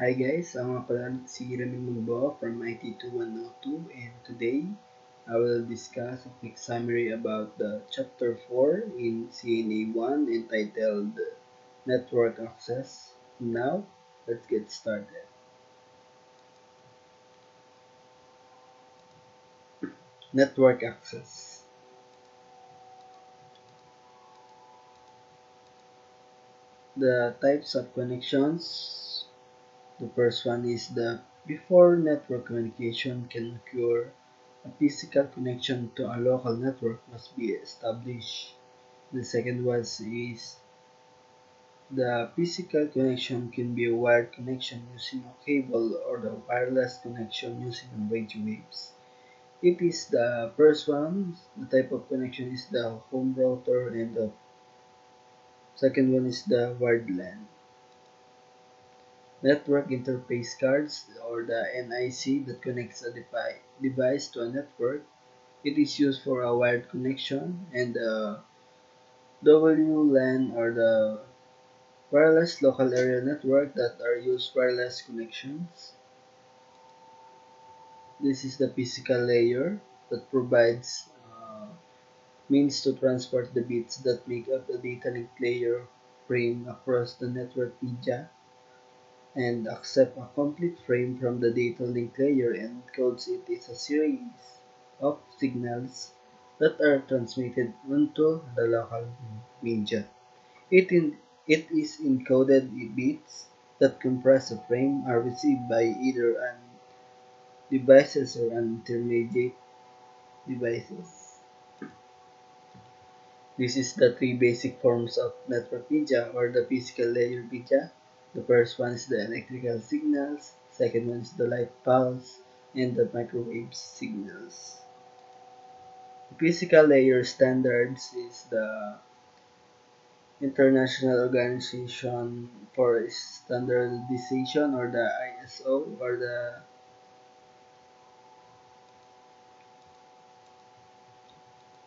Hi guys, ako nga pala si Ramil Mungbo from IT2102 and today I will discuss a quick summary about the Chapter 4 in CNA1 entitled Network Access. Now, let's get started. Network Access. The types of connections. The first one is the before network communication can occur, a physical connection to a local network must be established. The second one is the physical connection can be a wired connection using a cable or the wireless connection using radio waves. It is the first one, the type of connection is the home router and the second one is the wired LAN. Network interface cards or the NIC that connects a device to a network. It is used for a wired connection and the WLAN or the wireless local area network that are used wireless connections. This is the physical layer that provides means to transport the bits that make up the data link layer frame across the network media and accept a complete frame from the data link layer and encodes it as a series of signals that are transmitted onto the local media. It is encoded bits that comprise a frame are received by either an devices or an intermediate devices. This is the three basic forms of network media or the physical layer media. The first one is the electrical signals, second one is the light pulse, and the microwave signals. The physical layer standards is the International Organization for Standardization or the ISO or the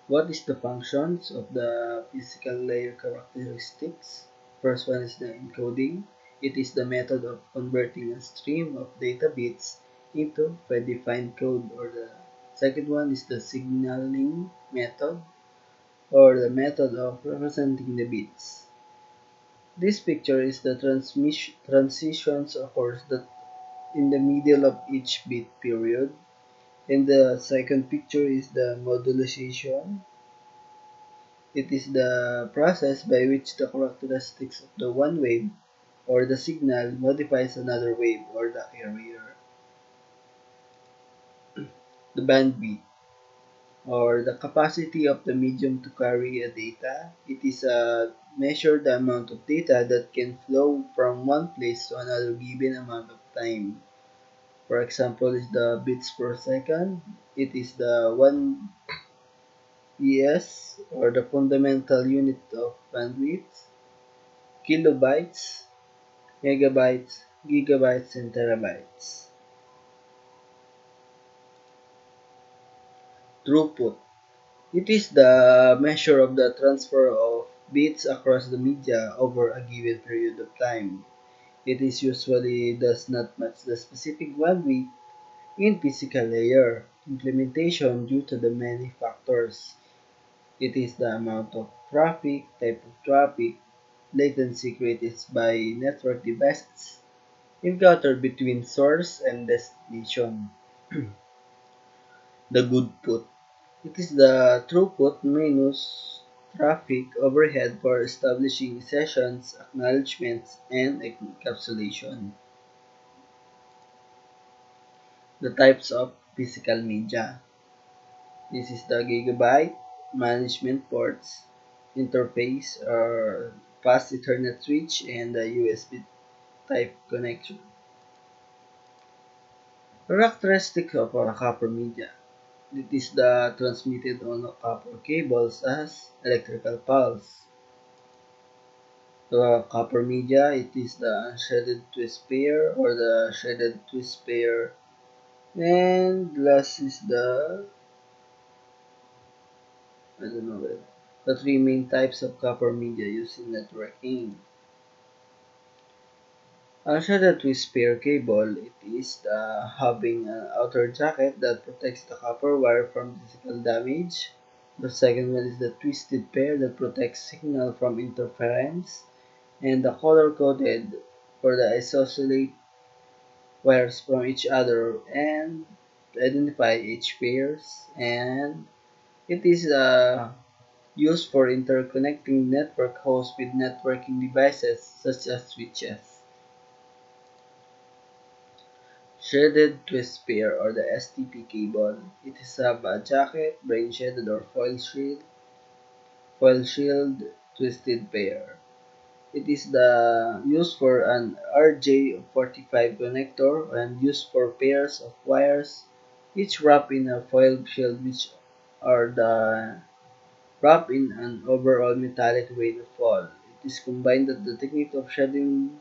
what is the functions of the physical layer characteristics? First one is the encoding. It is the method of converting a stream of data bits into predefined code or the second one is the signaling method or the method of representing the bits. This picture is the transitions occurs that in the middle of each bit period. And the second picture is the modulation. It is the process by which the characteristics of the one wave or the signal modifies another wave or the carrier. The bandwidth or the capacity of the medium to carry a data. It is a measure the amount of data that can flow from one place to another given amount of time. For example, is the bits per second. It is the 1 PS or the fundamental unit of bandwidth. Kilobytes, megabytes, gigabytes, and terabytes. Throughput. It is the measure of the transfer of bits across the media over a given period of time. It is usually does not match the specific bandwidth in physical layer implementation due to the many factors. It is the amount of traffic, type of traffic, latency created by network devices encountered between source and destination. The good put. It is the throughput minus traffic overhead for establishing sessions, acknowledgements, and encapsulation. The types of physical media. This is the gigabyte, management ports, interface or fast Ethernet switch, and the USB type connection. Characteristic of a copper media. It is the transmitted on copper cables as electrical pulse. The copper media, it is the unshredded twist pair or the shredded twist pair. And last is the, I don't know it. The three main types of copper media used in networking. A shredded twist pair cable, it is having an outer jacket that protects the copper wire from physical damage. The second one is the twisted pair that protects signal from interference, and the color-coded for the isolate wires from each other and identify each pairs. And it is used for interconnecting network hosts with networking devices such as switches. Shredded twist pair or the STP cable. It is a jacket, brain shredded or foil shield twisted pair. It is the used for an RJ45 connector and used for pairs of wires, each wrapped in a foil shield which are the wrapped in an overall metallic way to fall. It is combined with the technique of shredding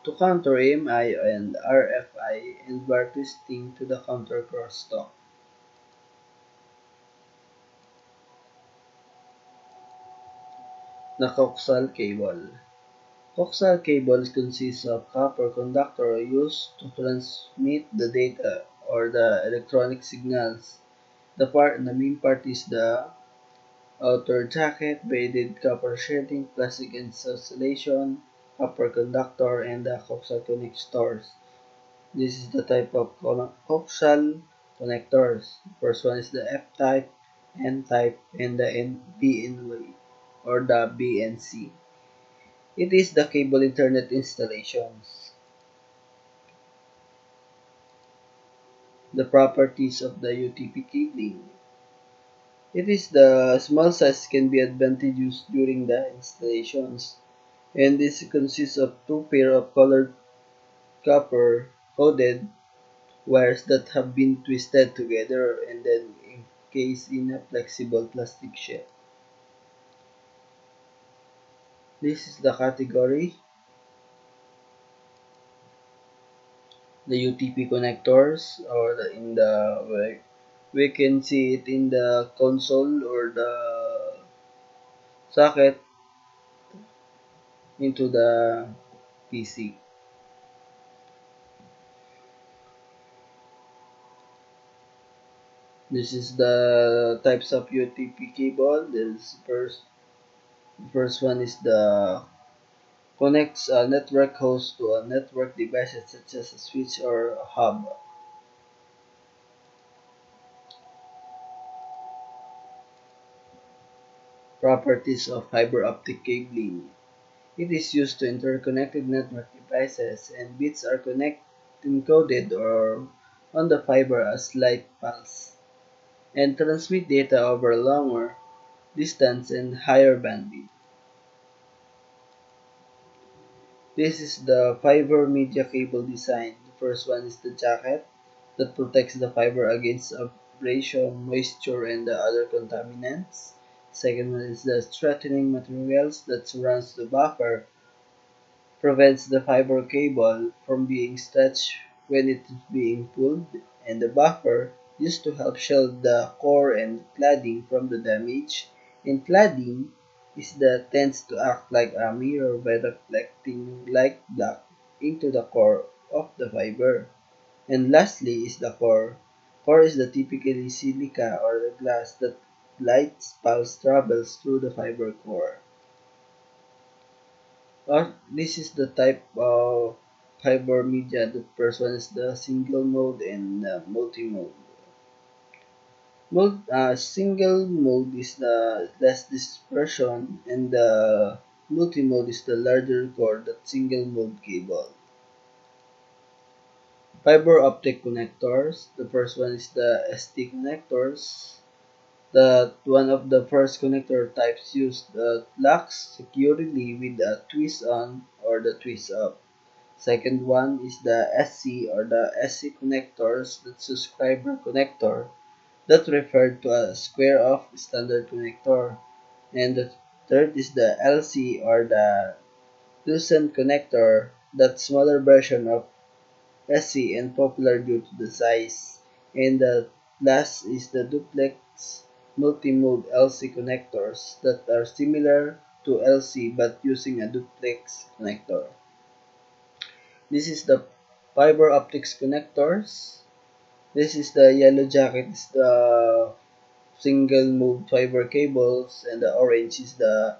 to counter AMI and RFI and bar twisting to the counter crosstalk. The coaxial cable. Coaxial cables consist of copper conductor used to transmit the data or the electronic signals. The main part is the outer jacket, braided copper shredding, plastic insulation, copper conductor, and the coaxial connectors. This is the type of coaxial connectors. First one is the F-type, N-type, and the BNY or the BNC. It is the cable Internet installations. The properties of the UTP cabling. It is the small size can be advantageous during the installations, and this consists of two pair of colored copper coated wires that have been twisted together and then encased in a flexible plastic shell. This is the category. The UTP connectors or in the we can see it in the console or the socket into the PC. This is the types of UTP cable. The first one is the connects a network host to a network devices such as a switch or a hub. Properties of fiber optic cabling. It is used to interconnected network devices, and bits are encoded or on the fiber as light pulse and transmit data over longer distance and higher bandwidth. This is the fiber media cable design. The first one is the jacket that protects the fiber against abrasion, moisture, and the other contaminants. Second one is the strengthening materials that surrounds the buffer, prevents the fiber cable from being stretched when it is being pulled, and the buffer used to help shield the core and cladding from the damage. And cladding is that tends to act like a mirror by reflecting light black into the core of the fiber. And lastly is the core. Core is the typically silica or the glass that light pulse travels through the fiber core. This is the type of fiber media. The first one is the single mode and the multi-mode. Single mode is the less dispersion and the multi-mode is the larger core that single mode cable. Fiber optic connectors. The first one is the ST connectors. That one of the first connector types used that locks securely with a twist on or the twist up. Second one is the SC or the SC connectors, the subscriber connector that referred to a square-off standard connector. And the third is the LC or the lucent connector, that smaller version of SC and popular due to the size. And the last is the duplex multi-mode LC connectors that are similar to LC but using a duplex connector. This is the fiber optics connectors. This is the yellow jacket is the single mode fiber cables, and the orange is the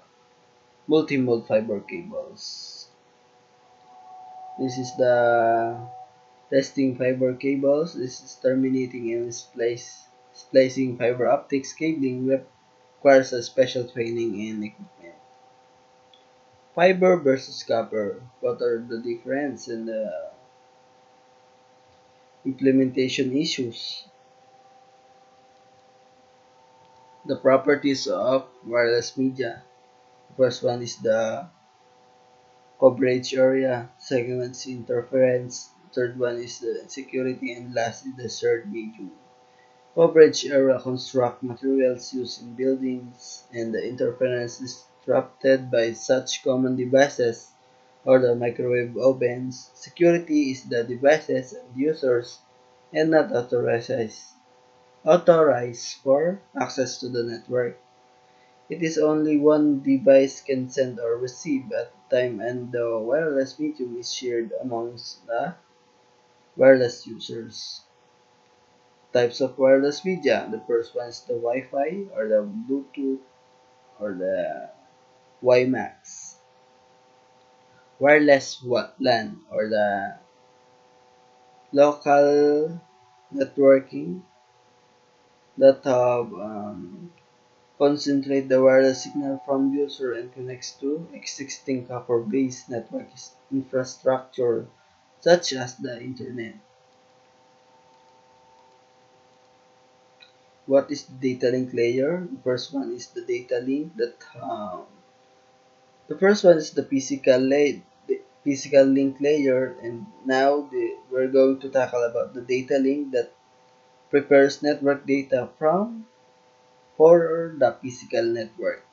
multi-mode fiber cables. This is the testing fiber cables. This is terminating and splicing fiber optics cabling requires a special training and equipment. Fiber versus copper. What are the difference and the implementation issues? The properties of wireless media. First one is the coverage area, second one is interference, third one is the security, and last is the shared medium. Coverage area construct materials used in buildings, and the interference is disrupted by such common devices or the microwave ovens. Security is the devices and users and not authorized for access to the network. It is only one device can send or receive at a time, and the wireless medium is shared amongst the wireless users. Types of wireless media. The first one is the Wi-Fi or the Bluetooth or the WiMAX. Wireless LAN or the local networking that have concentrate the wireless signal from user and connects to existing copper-based network infrastructure such as the internet. What is the data link layer? The first one is the data link that the first one is the physical link layer, and now we're going to tackle about the data link that prepares network data from for the physical network.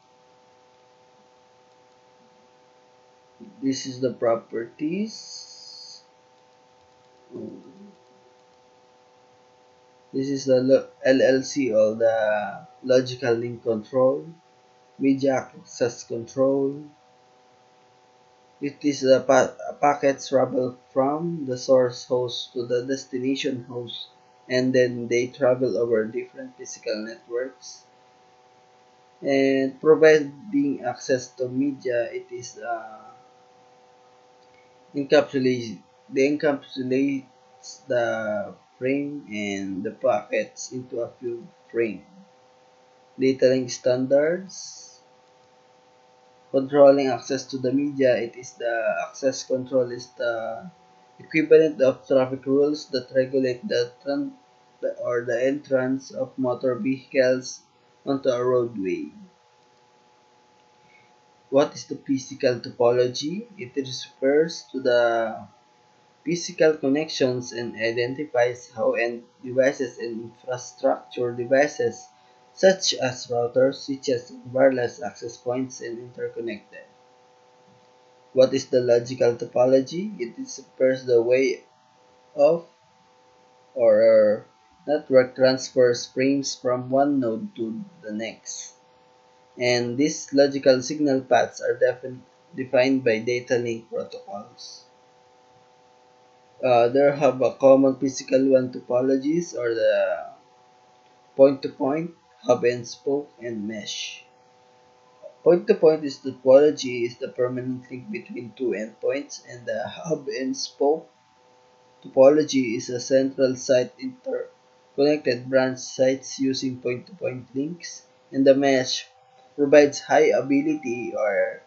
This is the properties. This is the LLC or the logical link control, media access control. It is packets travel from the source host to the destination host, and then they travel over different physical networks. And providing access to media, it is encapsulates encapsulates the frame and the packets into a few frame. Data link standards. Controlling access to the media, it is the access control is the equivalent of traffic rules that regulate the entrance of motor vehicles onto a roadway. What is the physical topology? It refers to the physical connections and identifies how end devices and infrastructure devices such as routers, switches, and wireless access points and interconnected. What is the logical topology? It refers the way of or network transfers frames from one node to the next. And these logical signal paths are defined by data link protocols. There have a common physical one topologies or the point-to-point, hub and spoke, and mesh. Point-to-point is the topology is the permanent link between two endpoints, and the hub and spoke topology is a central site interconnected branch sites using point-to-point links, and the mesh provides high ability or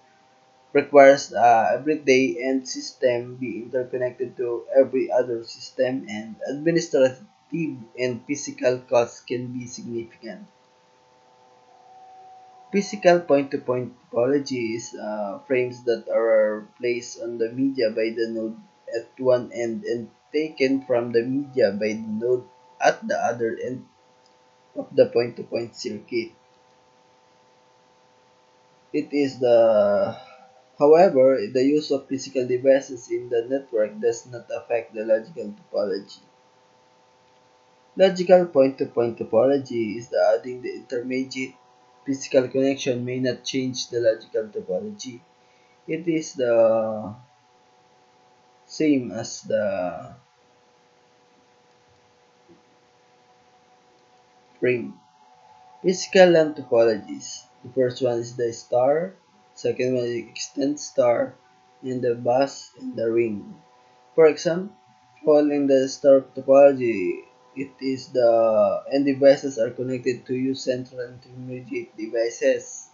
requires everyday end system be interconnected to every other system, and administrative and physical costs can be significant. Physical point-to-point topology is frames that are placed on the media by the node at one end and taken from the media by the node at the other end of the point-to-point circuit. It is the However, the use of physical devices in the network does not affect the logical topology. Logical point-to-point topology is the adding the intermediate physical connection may not change the logical topology. It is the same as the frame. Physical land topologies. The first one is the star, second one is extend star, and the bus and the ring. For example, in the star topology, it is the end devices are connected to use central intermediate devices.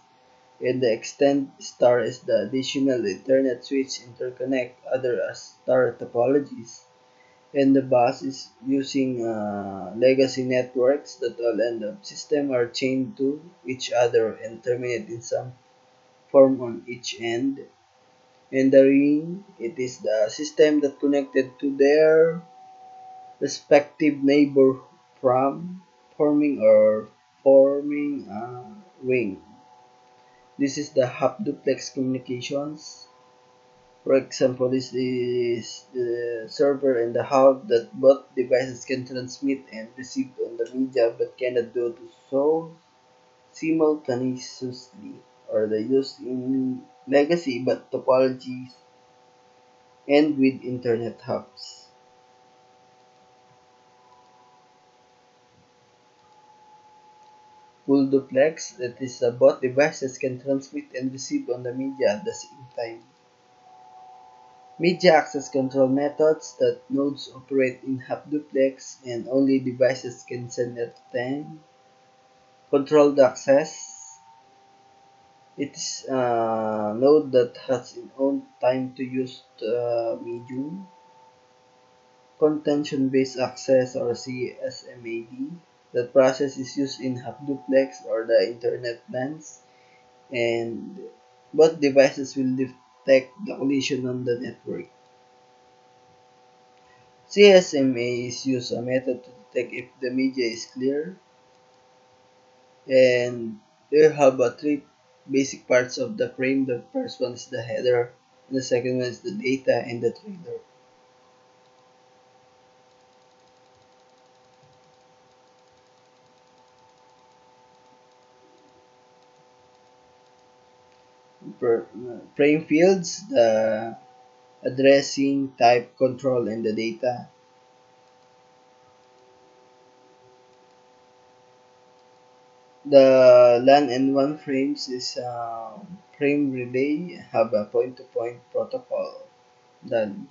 And the extend star is the additional Ethernet switch interconnect other as star topologies. And the bus is using legacy networks that all end up system are chained to each other and terminate in some form on each end. And the ring, it is the system that connected to their respective neighbor from forming a ring. This is the half duplex communications. For example, this is the server and the hub that both devices can transmit and receive on the media but cannot do so simultaneously, or the use in legacy but topologies and with internet hubs. Full duplex, that is both devices can transmit and receive on the media at the same time. Media access control methods that nodes operate in half duplex and only devices can send at a time. Controlled access, it is a node that has its own time to use the medium. Contention-based access, or CSMAD, that process is used in half duplex or the internet plans, and both devices will detect the collision on the network. CSMA is used a method to detect if the media is clear, and they have three basic parts of the frame. The first one is the header, and the second one is the data and the trailer. Frame fields, the addressing, type, control, and the data. The LAN and WAN frames is frame relay have a point-to-point protocol. Done.